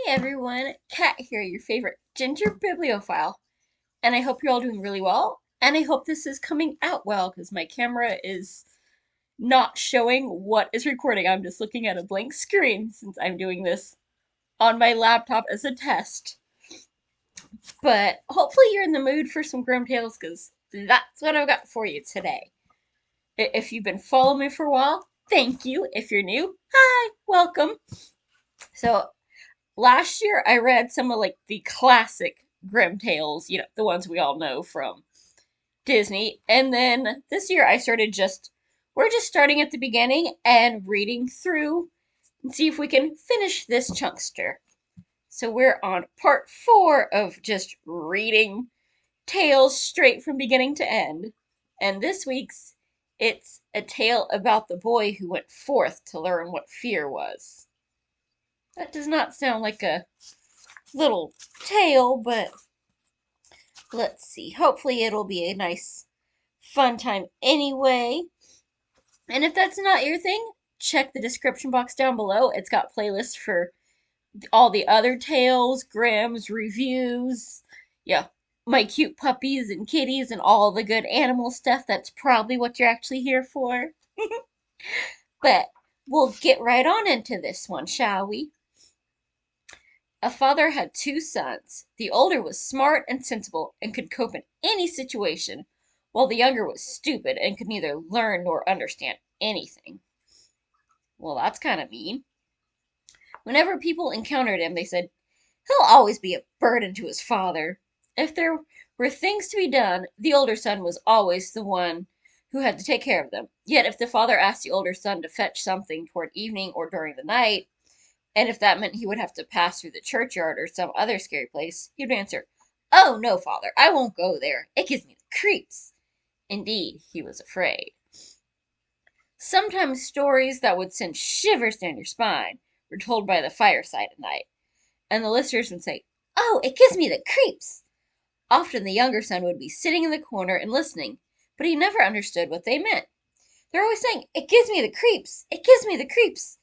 Hey everyone, Kat here, your favorite ginger bibliophile, and I hope you're all doing really well. And I hope this is coming out well because my camera is not showing what is recording. I'm just looking at a blank screen since I'm doing this on my laptop as a test. But hopefully you're in the mood for some Grimm Tales because that's what I've got for you today. If you've been following me for a while, thank you. If you're new, hi, welcome. So last year I read some of like the classic Grimm tales, the ones we all know from Disney. And then this year I started we're just starting at the beginning and reading through and see if we can finish this chunkster. So we're on part 4 of just reading tales straight from beginning to end. And this week's it's a tale about the boy who went forth to learn what fear was. That does not sound like a little tale, but let's see. Hopefully, it'll be a nice, fun time anyway. And if that's not your thing, check the description box down below. It's got playlists for all the other tales, Grimm's, reviews. Yeah, my cute puppies and kitties and all the good animal stuff. That's probably what you're actually here for. But we'll get right on into this one, shall we? A father had two sons. The older was smart and sensible and could cope in any situation, while the younger was stupid and could neither learn nor understand anything. Well, that's kind of mean. Whenever people encountered him, they said, "He'll always be a burden to his father." If there were things to be done, the older son was always the one who had to take care of them. Yet if the father asked the older son to fetch something toward evening or during the night, and if that meant he would have to pass through the churchyard or some other scary place, he would answer, "Oh, no, father, I won't go there. It gives me the creeps." Indeed, he was afraid. Sometimes stories that would send shivers down your spine were told by the fireside at night, and the listeners would say, "Oh, it gives me the creeps." Often the younger son would be sitting in the corner and listening, but he never understood what they meant. They're always saying, "It gives me the creeps. It gives me the creeps."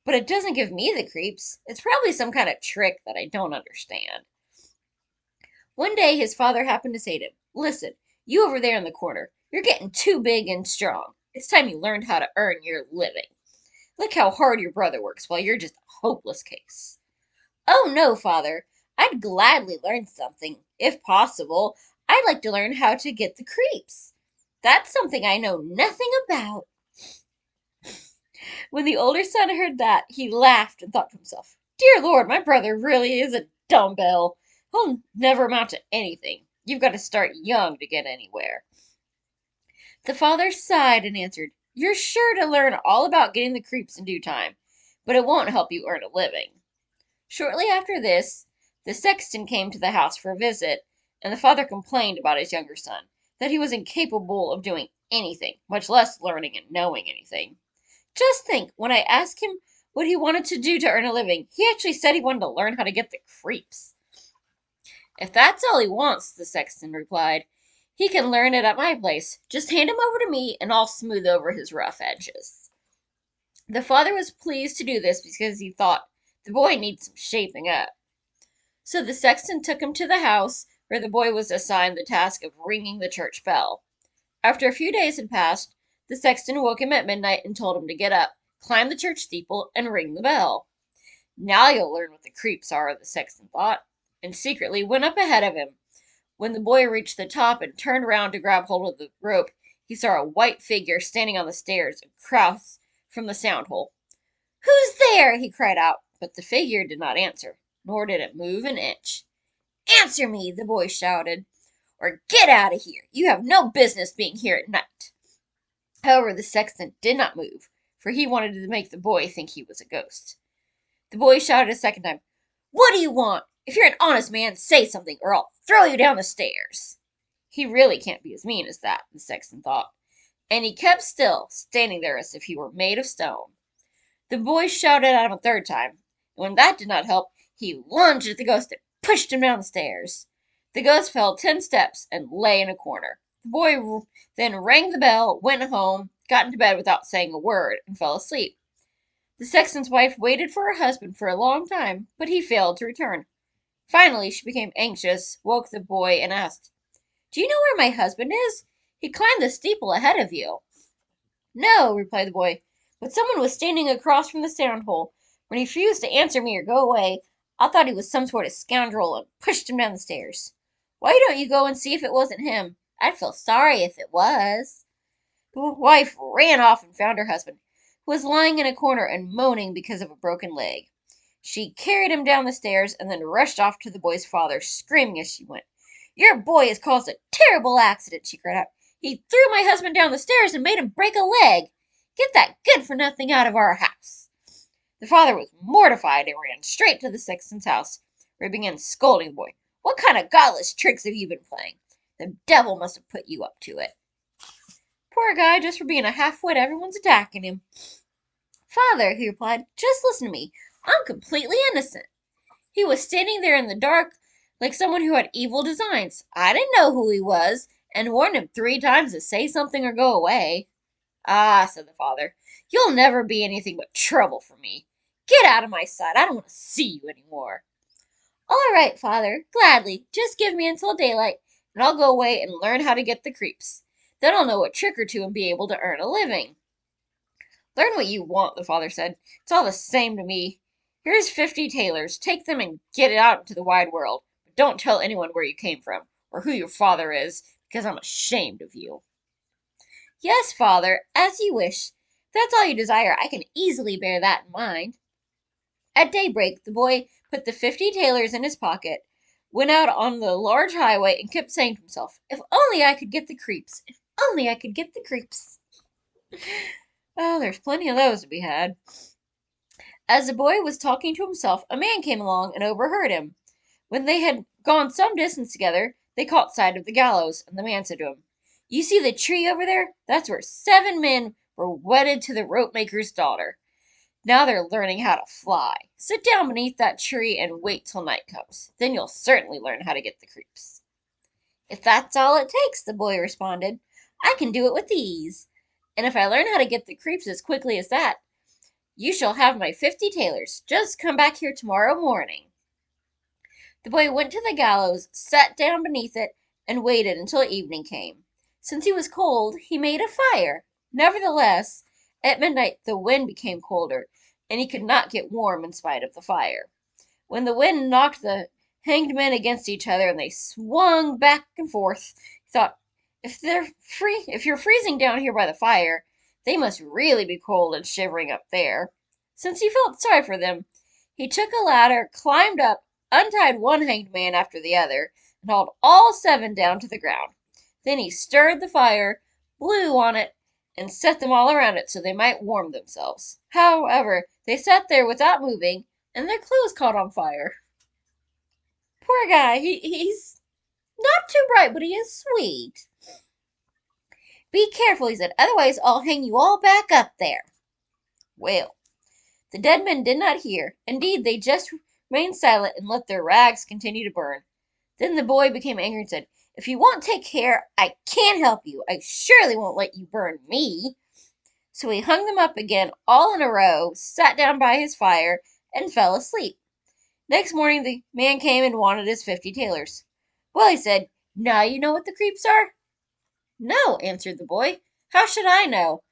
But it doesn't give me the creeps. It's probably some kind of trick that I don't understand. One day his father happened to say to him, "Listen, you over there in the corner, you're getting too big and strong. It's time you learned how to earn your living. Look how hard your brother works while you're just a hopeless case." "Oh, no, father. I'd gladly learn something, if possible. I'd like to learn how to get the creeps. That's something I know nothing about." When the older son heard that, he laughed and thought to himself, "Dear Lord, my brother really is a dumbbell. He'll never amount to anything. You've got to start young to get anywhere." The father sighed and answered, "You're sure to learn all about getting the creeps in due time, but it won't help you earn a living." Shortly after this, the sexton came to the house for a visit, and the father complained about his younger son, that he was incapable of doing anything, much less learning and knowing anything. "Just think, when I asked him what he wanted to do to earn a living, he actually said he wanted to learn how to get the creeps." "If that's all he wants," the sexton replied, "he can learn it at my place. Just hand him over to me, and I'll smooth over his rough edges." The father was pleased to do this because he thought the boy needs some shaping up. So the sexton took him to the house, where the boy was assigned the task of ringing the church bell. After a few days had passed, the sexton woke him at midnight and told him to get up, climb the church steeple, and ring the bell. "Now you'll learn what the creeps are," the sexton thought, and secretly went up ahead of him. When the boy reached the top and turned round to grab hold of the rope, he saw a white figure standing on the stairs across from the sound hole. "Who's there?" he cried out, but the figure did not answer, nor did it move an inch. "Answer me," the boy shouted, "or get out of here. You have no business being here at night." However, the sexton did not move, for he wanted to make the boy think he was a ghost. The boy shouted a second time, "What do you want? If you're an honest man, say something, or I'll throw you down the stairs." He really can't be as mean as that, the sexton thought, and he kept still, standing there as if he were made of stone. The boy shouted at him a third time, and when that did not help, he lunged at the ghost and pushed him down the stairs. The ghost fell 10 steps and lay in a corner. The boy then rang the bell, went home, got into bed without saying a word, and fell asleep. The sexton's wife waited for her husband for a long time, but he failed to return. Finally, she became anxious, woke the boy, and asked, "Do you know where my husband is? He climbed the steeple ahead of you." "No," replied the boy, "but someone was standing across from the sound hole. When he refused to answer me or go away, I thought he was some sort of scoundrel and pushed him down the stairs. Why don't you go and see if it wasn't him? I'd feel sorry if it was." The wife ran off and found her husband, who was lying in a corner and moaning because of a broken leg. She carried him down the stairs and then rushed off to the boy's father, screaming as she went. "Your boy has caused a terrible accident," she cried out. "He threw my husband down the stairs and made him break a leg. Get that good for nothing out of our house." The father was mortified and ran straight to the sexton's house, where he began scolding the boy. "What kind of godless tricks have you been playing? The devil must have put you up to it." "Poor guy, just for being a half-wit, everyone's attacking him." "Father," he replied, "just listen to me. I'm completely innocent. He was standing there in the dark like someone who had evil designs. I didn't know who he was, and warned him 3 times to say something or go away." "Ah," said the father, "you'll never be anything but trouble for me. Get out of my sight. I don't want to see you any more." "All right, father, gladly. Just give me until daylight, and I'll go away and learn how to get the creeps. Then I'll know a trick or two and be able to earn a living." "Learn what you want," the father said. "It's all the same to me. Here's 50 tailors. Take them and get out into the wide world. But don't tell anyone where you came from, or who your father is, because I'm ashamed of you." "Yes, father, as you wish. If that's all you desire, I can easily bear that in mind." At daybreak, the boy put the 50 tailors in his pocket, went out on the large highway, and kept saying to himself, "If only I could get the creeps! If only I could get the creeps!" Oh, there's plenty of those to be had. As the boy was talking to himself, a man came along and overheard him. When they had gone some distance together, they caught sight of the gallows, and the man said to him, "You see the tree over there? That's where 7 men were wedded to the rope maker's daughter. Now they're learning how to fly. Sit down beneath that tree and wait till night comes. Then you'll certainly learn how to get the creeps." "If that's all it takes," the boy responded, "I can do it with ease. And if I learn how to get the creeps as quickly as that, you shall have my 50 tailors. Just come back here tomorrow morning." The boy went to the gallows, sat down beneath it, and waited until evening came. Since he was cold, he made a fire. Nevertheless, at midnight the wind became colder, and he could not get warm in spite of the fire. When the wind knocked the hanged men against each other and they swung back and forth, he thought, if you're freezing down here by the fire, they must really be cold and shivering up there." Since he felt sorry for them, he took a ladder, climbed up, untied one hanged man after the other, and hauled all 7 down to the ground. Then he stirred the fire, blew on it, and set them all around it so they might warm themselves. However, they sat there without moving, and their clothes caught on fire. Poor guy, he's not too bright, but he is sweet. "Be careful," he said, "otherwise I'll hang you all back up there." Well, the dead men did not hear. Indeed, they just remained silent and let their rags continue to burn. Then the boy became angry and said, "If you won't take care, I can't help you. I surely won't let you burn me." So he hung them up again all in a row, sat down by his fire, and fell asleep. Next morning the man came and wanted his 50 tailors. "Well," he said, "now you know what the creeps are?" "No," answered the boy. "How should I know?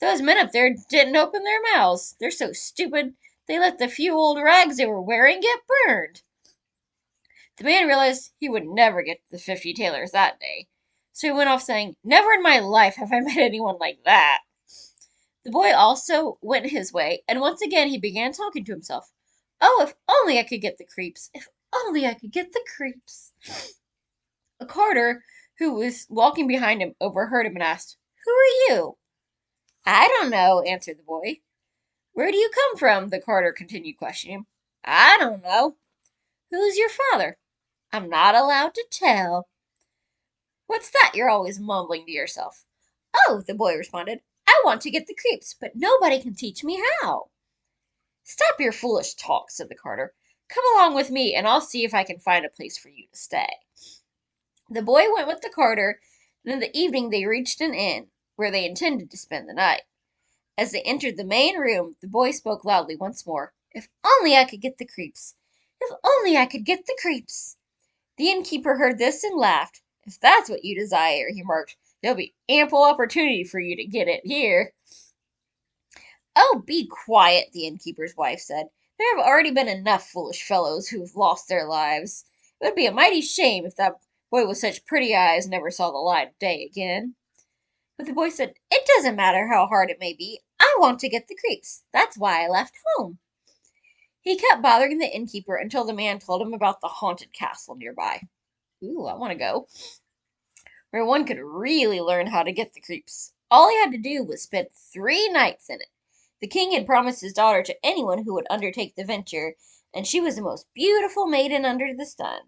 Those men up there didn't open their mouths. They're so stupid they let the few old rags they were wearing get burned." The man realized he would never get the 50 tailors that day, so he went off saying, "Never in my life have I met anyone like that." The boy also went his way, and once again he began talking to himself. "Oh, if only I could get the creeps! If only I could get the creeps!" A carter who was walking behind him overheard him and asked, "Who are you?" "I don't know," answered the boy. "Where do you come from?" the carter continued questioning him. "I don't know." "Who's your father?" "I'm not allowed to tell." "What's that you're always mumbling to yourself?" "Oh," the boy responded, "I want to get the creeps, but nobody can teach me how." "Stop your foolish talk," said the carter. "Come along with me, and I'll see if I can find a place for you to stay." The boy went with the carter, and in the evening they reached an inn, where they intended to spend the night. As they entered the main room, the boy spoke loudly once more. If only I could get the creeps! If only I could get the creeps! The innkeeper heard this and laughed. If that's what you desire, he remarked, there'll be ample opportunity for you to get it here. Oh, be quiet, the innkeeper's wife said. There have already been enough foolish fellows who have lost their lives. It would be a mighty shame if that boy with such pretty eyes never saw the light of day again. But the boy said, It doesn't matter how hard it may be. I want to get the creeps. That's why I left home. He kept bothering the innkeeper until the man told him about the haunted castle nearby. Ooh, I want to go. Where one could really learn how to get the creeps. All he had to do was spend 3 nights in it. The king had promised his daughter to anyone who would undertake the venture, and she was the most beautiful maiden under the sun.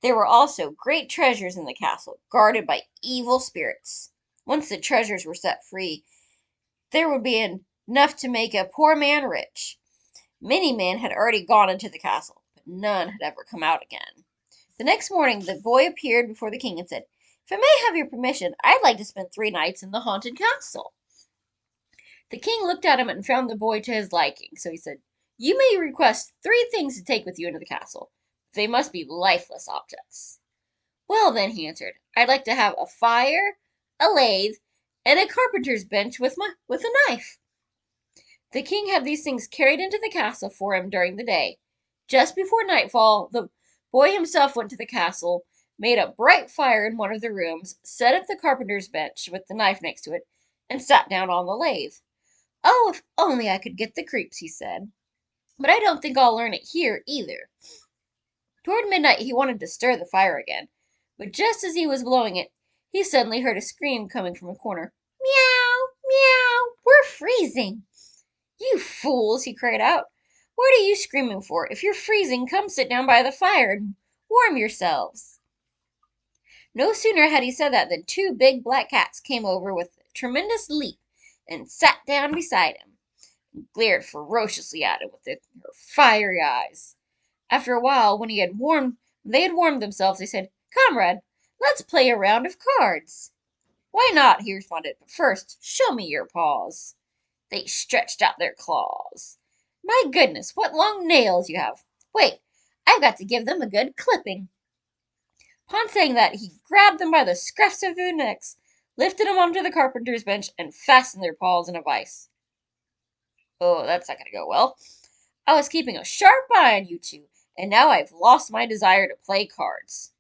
There were also great treasures in the castle, guarded by evil spirits. Once the treasures were set free, there would be enough to make a poor man rich. Many men had already gone into the castle, but none had ever come out again. The next morning, the boy appeared before the king and said, If I may have your permission, I'd like to spend 3 nights in the haunted castle. The king looked at him and found the boy to his liking, so he said, You may request 3 things to take with you into the castle. They must be lifeless objects. Well, then, he answered, I'd like to have a fire, a lathe, and a carpenter's bench with a knife. The king had these things carried into the castle for him during the day. Just before nightfall, the boy himself went to the castle, made a bright fire in one of the rooms, set up the carpenter's bench with the knife next to it, and sat down on the lathe. Oh, if only I could get the creeps, he said. But I don't think I'll learn it here either. Toward midnight he wanted to stir the fire again, but just as he was blowing it, he suddenly heard a scream coming from a corner. Meow, meow, we're freezing. You fools, he cried out. What are you screaming for? If you're freezing, come sit down by the fire and warm yourselves. No sooner had he said that than 2 big black cats came over with a tremendous leap and sat down beside him and glared ferociously at him with their fiery eyes. After a while, when they had warmed themselves, they said, Comrade, let's play a round of cards. Why not? He responded, but first, show me your paws. They stretched out their claws. My goodness, what long nails you have. Wait, I've got to give them a good clipping. Upon saying that, he grabbed them by the scruffs of their necks, lifted them onto the carpenter's bench, and fastened their paws in a vise. Oh, that's not going to go well. I was keeping a sharp eye on you 2, and now I've lost my desire to play cards.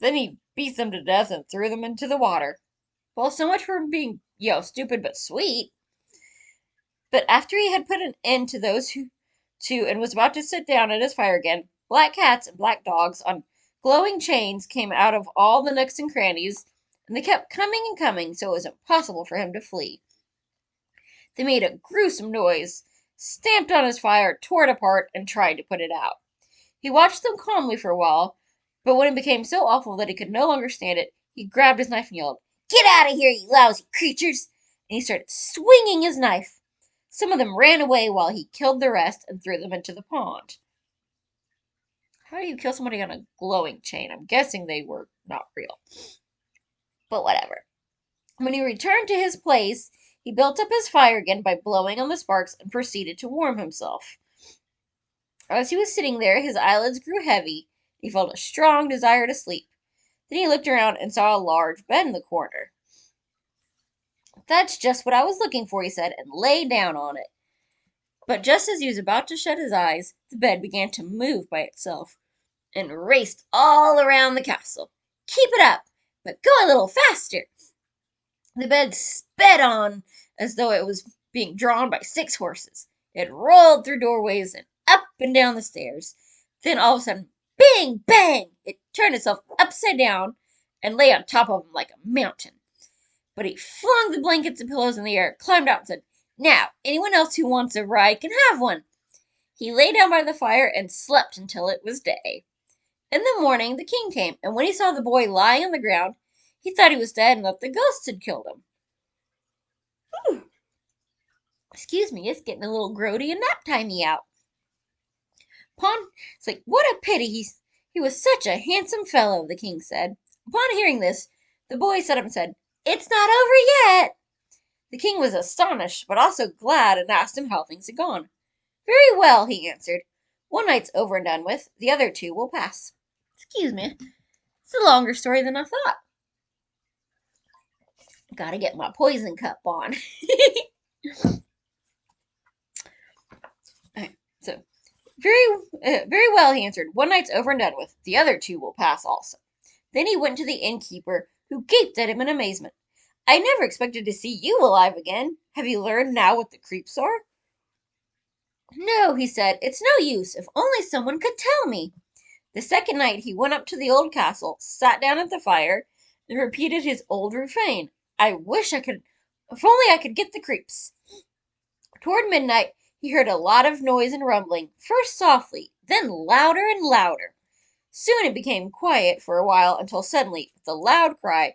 Then he beat them to death and threw them into the water. Well, so much for being, stupid but sweet. But after he had put an end to those 2 and was about to sit down at his fire again, black cats and black dogs on glowing chains came out of all the nooks and crannies, and they kept coming and coming, so it was impossible for him to flee. They made a gruesome noise, stamped on his fire, tore it apart, and tried to put it out. He watched them calmly for a while, but when it became so awful that he could no longer stand it, he grabbed his knife and yelled, Get out of here, you lousy creatures! And he started swinging his knife. Some of them ran away while he killed the rest and threw them into the pond. How do you kill somebody on a glowing chain? I'm guessing they were not real. But whatever. When he returned to his place, he built up his fire again by blowing on the sparks and proceeded to warm himself. As he was sitting there, his eyelids grew heavy, and he felt a strong desire to sleep. Then he looked around and saw a large bed in the corner. That's just what I was looking for, he said, and lay down on it. But just as he was about to shut his eyes, the bed began to move by itself and raced all around the castle. Keep it up, but go a little faster. The bed sped on as though it was being drawn by 6 horses. It rolled through doorways and up and down the stairs. Then all of a sudden, bang, bang! It turned itself upside down and lay on top of him like a mountain. But he flung the blankets and pillows in the air, climbed out, and said, Now, anyone else who wants a ride can have one. He lay down by the fire and slept until it was day. In the morning, the king came, and when he saw the boy lying on the ground, he thought he was dead and that the ghosts had killed him. Whew. Excuse me, it's getting a little grody and nap-timey out. It's like, what a pity, he was such a handsome fellow, the king said. Upon hearing this, the boy sat up and said, It's not over yet. The king was astonished, but also glad, and asked him how things had gone. Very well, he answered. One night's over and done with. The other two will pass. Excuse me. It's a longer story than I thought. Gotta get my poison cup on. So, very well, he answered. One night's over and done with. The other two will pass also. Then he went to the innkeeper, who gaped at him in amazement. I never expected to see you alive again. Have you learned now what the creeps are? No, he said. It's no use. If only someone could tell me. The second night he went up to the old castle, sat down at the fire, and repeated his old refrain. If only I could get the creeps. Toward midnight he heard a lot of noise and rumbling, first softly, then louder and louder. Soon it became quiet for a while until suddenly, with a loud cry,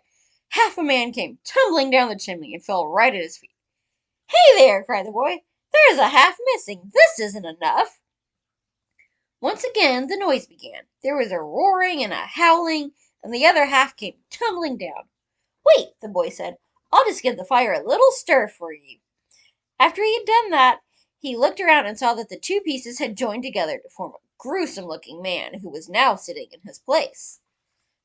half a man came tumbling down the chimney and fell right at his feet. Hey there, cried the boy. There's a half missing. This isn't enough. Once again the noise began. There was a roaring and a howling, and the other half came tumbling down. Wait, the boy said. I'll just give the fire a little stir for you. After he had done that, he looked around and saw that the two pieces had joined together to form a gruesome-looking man who was now sitting in his place.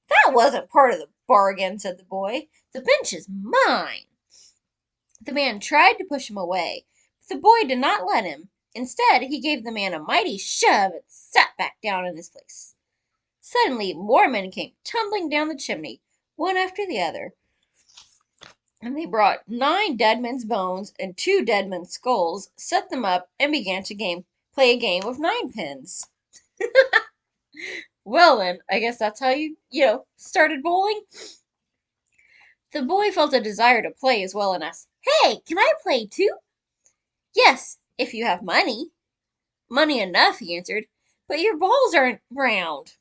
That wasn't part of the bargain, said the boy. The bench is mine. The man tried to push him away, but the boy did not let him. Instead, he gave the man a mighty shove and sat back down in his place. Suddenly, more men came tumbling down the chimney, one after the other, and they brought 9 dead men's bones and 2 dead men's skulls, set them up, and began to play a game of 9-pins. Well then, I guess that's how you started bowling? The boy felt a desire to play as well and asked, Hey, can I play too? Yes, if you have money. Money enough, he answered, but your balls aren't round.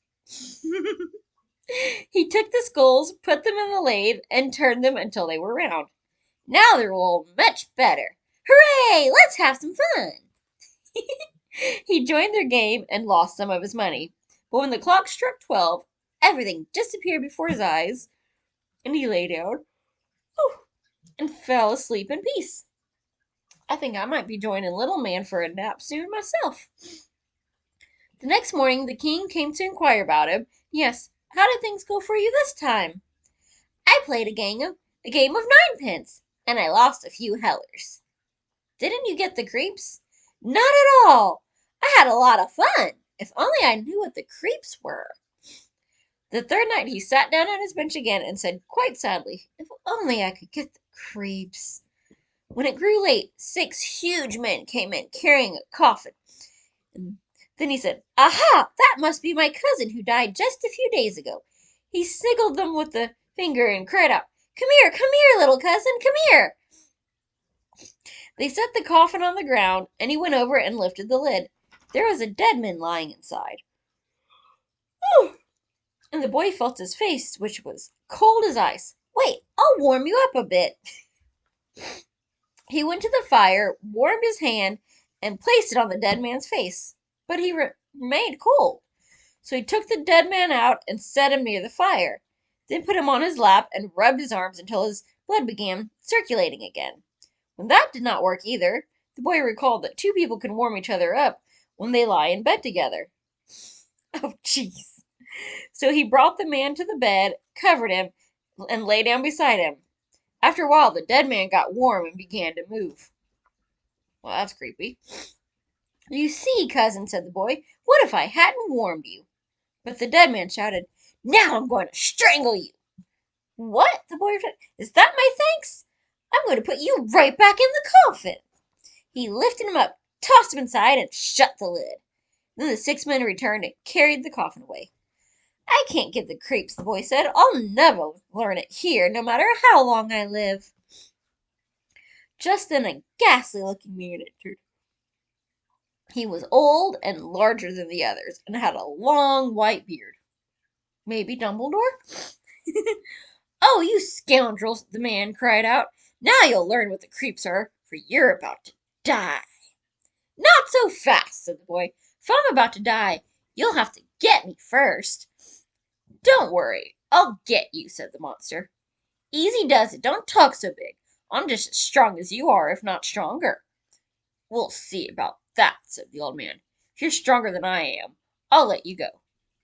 He took the skulls, put them in the lathe, and turned them until they were round. Now they're all much better. Hooray! Let's have some fun! He joined their game and lost some of his money. But when the clock struck 12, everything disappeared before his eyes, and he lay down and fell asleep in peace. I think I might be joining Little Man for a nap soon myself. The next morning the king came to inquire about him. Yes, how did things go for you this time? I played a game of 9-pins, and I lost a few hellers. Didn't you get the creeps? Not at all. I had a lot of fun. If only I knew what the creeps were. The third night he sat down on his bench again and said quite sadly, If only I could get the creeps. When it grew late, 6 huge men came in carrying a coffin. And then he said, Aha! That must be my cousin who died just a few days ago. He sniggled them with the finger and cried out, come here, little cousin, come here. They set the coffin on the ground, and he went over and lifted the lid. There was a dead man lying inside. And the boy felt his face, which was cold as ice. Wait, I'll warm you up a bit. He went to the fire, warmed his hand, and placed it on the dead man's face. But he remained cold. So he took the dead man out and set him near the fire, then put him on his lap and rubbed his arms until his blood began circulating again. When that did not work either, the boy recalled that 2 people can warm each other up when they lie in bed together. Oh, jeez. So he brought the man to the bed, covered him, and lay down beside him. After a while, the dead man got warm and began to move. Well, that's creepy. You see, cousin, said the boy, what if I hadn't warmed you? But the dead man shouted, Now I'm going to strangle you. What? The boy replied, Is that my thanks? I'm going to put you right back in the coffin. He lifted him up, tossed him inside, and shut the lid. Then the 6 men returned and carried the coffin away. I can't get the creeps, the boy said. I'll never learn it here, no matter how long I live. Just then a ghastly-looking man entered. He was old and larger than the others, and had a long white beard. Maybe Dumbledore? Oh, you scoundrels, the man cried out. Now you'll learn what the creeps are, for you're about to die. Not so fast, said the boy. If I'm about to die, you'll have to get me first. Don't worry, I'll get you, said the monster. Easy does it, don't talk so big. I'm just as strong as you are, if not stronger. We'll see about that, said the old man. If you're stronger than I am, I'll let you go.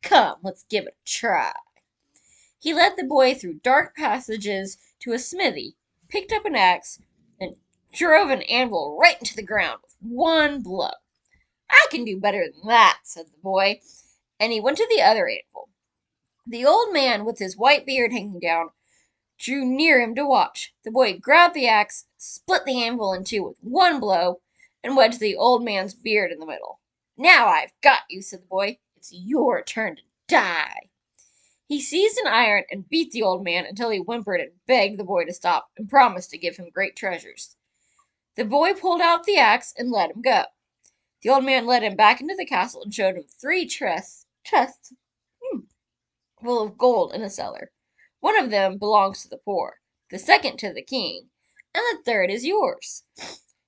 Come, let's give it a try. He led the boy through dark passages to a smithy, picked up an axe, and drove an anvil right into the ground with one blow. I can do better than that, said the boy, and he went to the other anvil. The old man, with his white beard hanging down, drew near him to watch. The boy grabbed the axe, split the anvil in two with one blow, and wedged the old man's beard in the middle. Now I've got you, said the boy. It's your turn to die. He seized an iron and beat the old man until he whimpered and begged the boy to stop and promised to give him great treasures. The boy pulled out the axe and let him go. The old man led him back into the castle and showed him three chests full of gold in a cellar. One of them belongs to the poor, the second to the king, and the third is yours.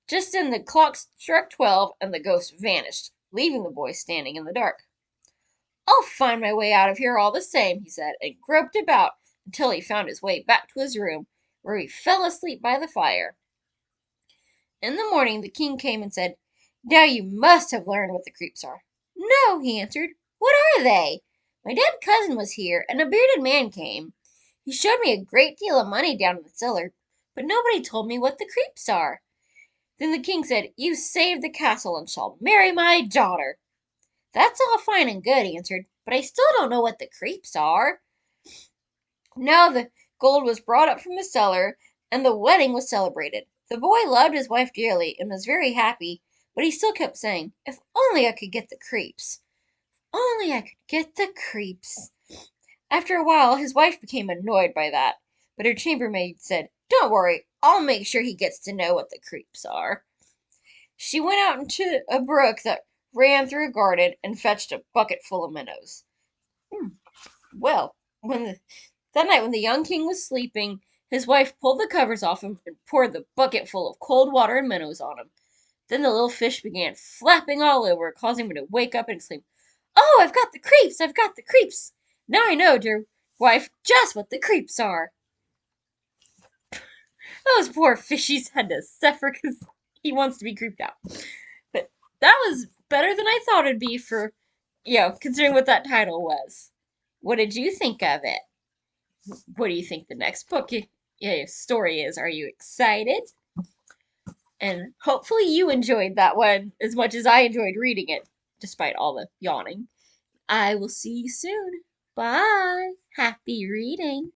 Just then the clock struck 12 and the ghost vanished, leaving the boy standing in the dark. I'll find my way out of here all the same, he said, and groped about until he found his way back to his room, where he fell asleep by the fire. In the morning the king came and said, Now you must have learned what the creeps are. No, he answered. What are they? My dead cousin was here, and a bearded man came. He showed me a great deal of money down in the cellar, but nobody told me what the creeps are. Then the king said, You saved the castle and shall marry my daughter. That's all fine and good, he answered, but I still don't know what the creeps are. Now the gold was brought up from the cellar, and the wedding was celebrated. The boy loved his wife dearly and was very happy, but he still kept saying, If only I could get the creeps. Only I could get the creeps. After a while, his wife became annoyed by that, but her chambermaid said, Don't worry, I'll make sure he gets to know what the creeps are. She went out into a brook that ran through a garden and fetched a bucket full of minnows. Well, that night when the young king was sleeping, his wife pulled the covers off him and poured the bucket full of cold water and minnows on him. Then the little fish began flapping all over, causing him to wake up and exclaim, Oh, I've got the creeps! I've got the creeps! Now I know, dear wife, just what the creeps are. Those poor fishies had to suffer because he wants to be creeped out. But that was better than I thought it'd be for, considering what that title was. What did you think of it? What do you think the next book story is? Are you excited? And hopefully you enjoyed that one as much as I enjoyed reading it, despite all the yawning. I will see you soon. Bye. Happy reading.